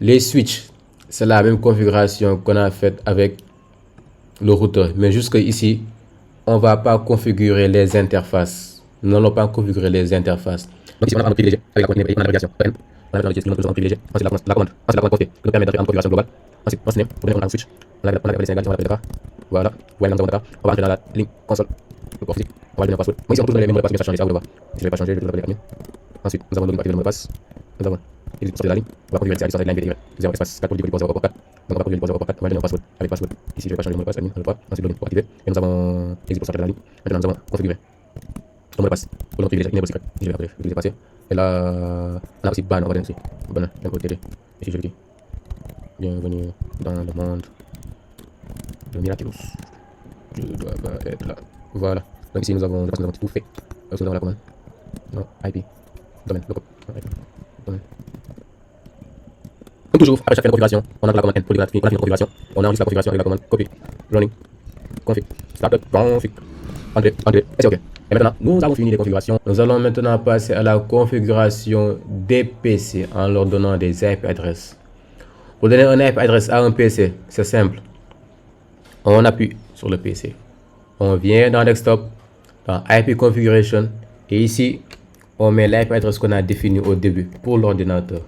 Les switches, c'est la même configuration qu'on a faite avec le routeur. Mais jusque ici, on ne va pas configurer les interfaces. Nous n'allons pas configurer les interfaces. Donc ici, on a un mode privilégié avec la commande privilégiée. On a le mode privilégié. Ensuite, la commande config qui nous permet d'entrer en configuration globale. Ensuite, on se met pour donner un switch. On a les singles, on a d'accord. Voilà. Voilà, nous avons d'accord. On va entrer dans la ligne console. Le port physique. On va donner un password. Moi, ici, on peut donner les mots de passe, mais ça change. Ça, vous le voir. Si je ne vais pas changer, je vais vous appeler admin. Ensuite, nous avons le mot de passe. Nous avons exit sortir de la ligne. On va configurer la distance de la ligne 0 espace 4 pour le 0 pour 4. Donc on va configurer le 0 pour 4. On va donner un password avec password. Ici, je ne vais pas changer le mot de passe admin. Ensuite, login pour activer. Et nous avons exit pour sortir de la ligne. Maintenant, nous avons configuré le mot de passe pour le privilégié enable secret. Je vais après utiliser passer. Et là, on a aussi ban. On va donner aussi. Ban d'un côté. Ici, je le dis. Bienvenue dans le monde de Miraculous. Je dois être là. Voilà. Donc ici, nous avons tout fait. Nous avons la commande. Non, IP. Domaine. Local. Domaine. Comme toujours, après chaque configuration, on a la commande N pour la configuration. On enregistre la configuration avec la commande copy, running, config, startup, config, André, et c'est OK. Et maintenant, nous avons fini les configurations. Nous allons maintenant passer à la configuration des PC en leur donnant des IP adresses. Pour donner un IP adresse à un PC, c'est simple. On appuie sur le PC. On vient dans Desktop, dans IP Configuration, et ici, on met l'IP adresse qu'on a définie au début pour l'ordinateur.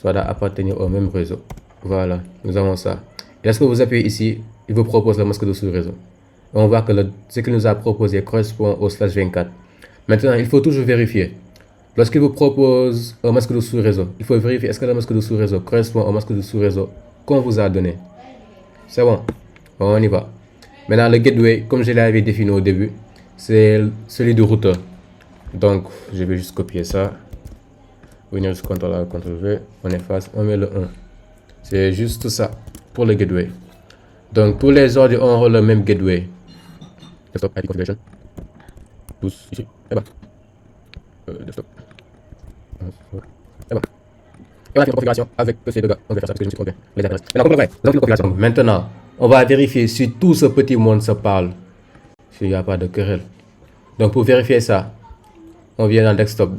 Ça doit appartenir au même réseau. Voilà, nous avons ça. Et lorsque vous appuyez ici, il vous propose le masque de sous-réseau. On voit que ce qu'il nous a proposé correspond au /24. Maintenant, il faut toujours vérifier. Lorsqu'il vous propose un masque de sous-réseau, il faut vérifier est-ce que le masque de sous-réseau correspond au masque de sous-réseau qu'on vous a donné. C'est bon, on y va. Maintenant, le gateway, comme je l'avais défini au début, c'est celui du routeur. Donc, je vais juste copier ça. Venir sur CTRL A, CTRL V, on efface, on met le 1. C'est juste ça pour le gateway. Donc, tous les ordres auront le même gateway. Desktop IP configuration. Tous ici. Et ben. Desktop. Et ben. Et on a fait une configuration avec ces deux gars. On va faire ça parce que je me suis trompé. Les adresses. Maintenant, nous avons fait une configuration. Maintenant, on va vérifier si tout ce petit monde se parle. S'il n'y a pas de querelle. Donc, pour vérifier ça, on vient dans Desktop,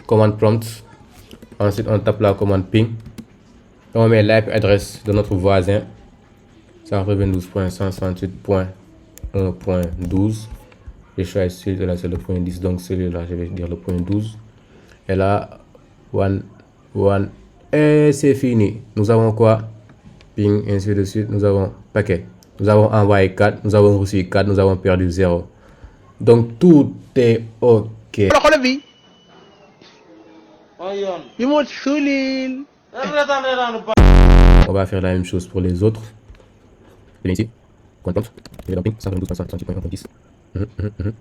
commande prompt. Ensuite, on tape la commande ping. On met l'IP adresse de notre voisin. 192.168.1.12. Je choisis celui-là, c'est le point 10. Donc, celui-là, je vais dire le point 12. Et là, 1. Et c'est fini. Nous avons quoi? Ping, ainsi de suite. Nous avons paquet. Nous avons envoyé 4. Nous avons reçu 4. Nous avons perdu 0. Donc, tout est OK. On va faire la même chose pour les autres. Ici,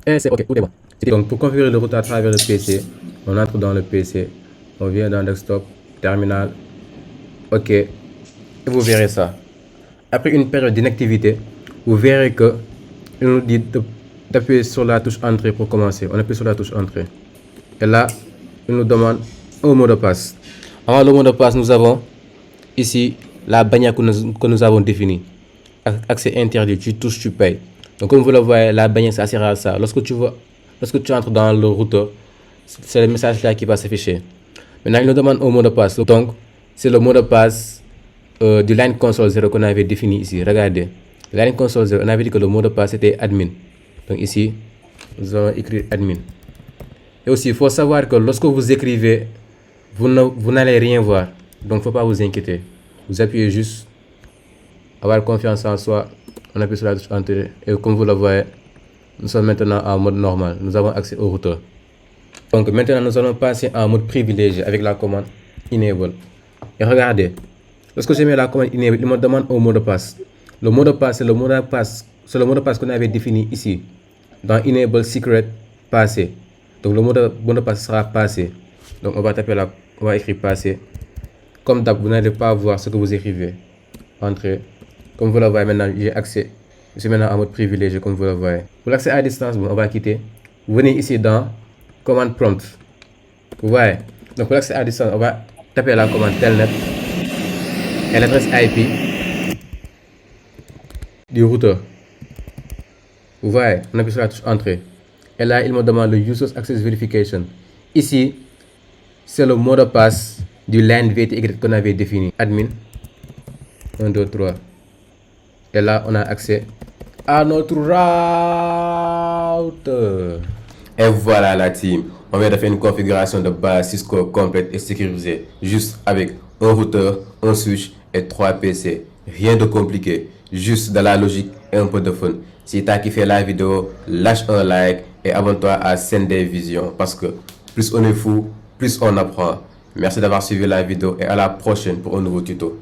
et c'est OK, tout est bon. Donc, pour configurer le routeur à travers le PC, on entre dans le PC, on vient dans Desktop, Terminal, OK, et vous verrez ça. Après une période d'inactivité, vous verrez que il nous dit d'appuyer sur la touche Entrée pour commencer. On appuie sur la touche Entrée. Et là, il nous demande un mot de passe. Avant le mot de passe, nous avons ici la bannière que nous avons définie. Accès interdit, tu touches, tu payes. Donc comme vous le voyez, la bannière c'est assez rare ça. Lorsque tu entres dans le routeur, c'est le message là qui va s'afficher. Maintenant, il nous demande un mot de passe. Donc, c'est le mot de passe du line console 0 qu'on avait défini ici. Regardez, line console 0, on avait dit que le mot de passe était admin. Donc ici, nous allons écrire admin. Et aussi, il faut savoir que lorsque vous écrivez, vous n'allez rien voir. Donc, il ne faut pas vous inquiéter. Vous appuyez juste, avoir confiance en soi. On appuie sur la touche Entrée. Et comme vous le voyez, nous sommes maintenant en mode normal. Nous avons accès au routeur. Donc, maintenant, nous allons passer en mode privilégié avec la commande enable. Et regardez, lorsque je mets la commande enable, il me demande un mot de passe. Le mot de passe, c'est le mot de passe qu'on avait défini ici. Dans enable secret passé. Donc, le mot de passe sera passé. Donc, on va écrire passé. Comme d'hab, vous n'allez pas voir ce que vous écrivez. Entrée. Comme vous le voyez maintenant, j'ai accès. Je suis maintenant en mode privilégié, comme vous le voyez. Pour l'accès à distance, bon, on va quitter. Vous venez ici dans commande prompt. Vous voyez. Donc, pour l'accès à distance, on va taper la commande telnet et l'adresse IP du routeur. Vous voyez, on appuie sur la touche Entrée. Et là, il me demande le User Access Verification. Ici, c'est le mot de passe du LAN VTY qu'on avait défini. Admin 1, 2, 3. Et là, on a accès à notre router. Et voilà la team. On vient de faire une configuration de base Cisco complète et sécurisée. Juste avec un routeur, un switch et 3 PC. Rien de compliqué. Juste de la logique et un peu de fun. Si tu as kiffé la vidéo, lâche un like et abonne-toi à Sendai Vision. Parce que plus on est fou, plus on apprend. Merci d'avoir suivi la vidéo et à la prochaine pour un nouveau tuto.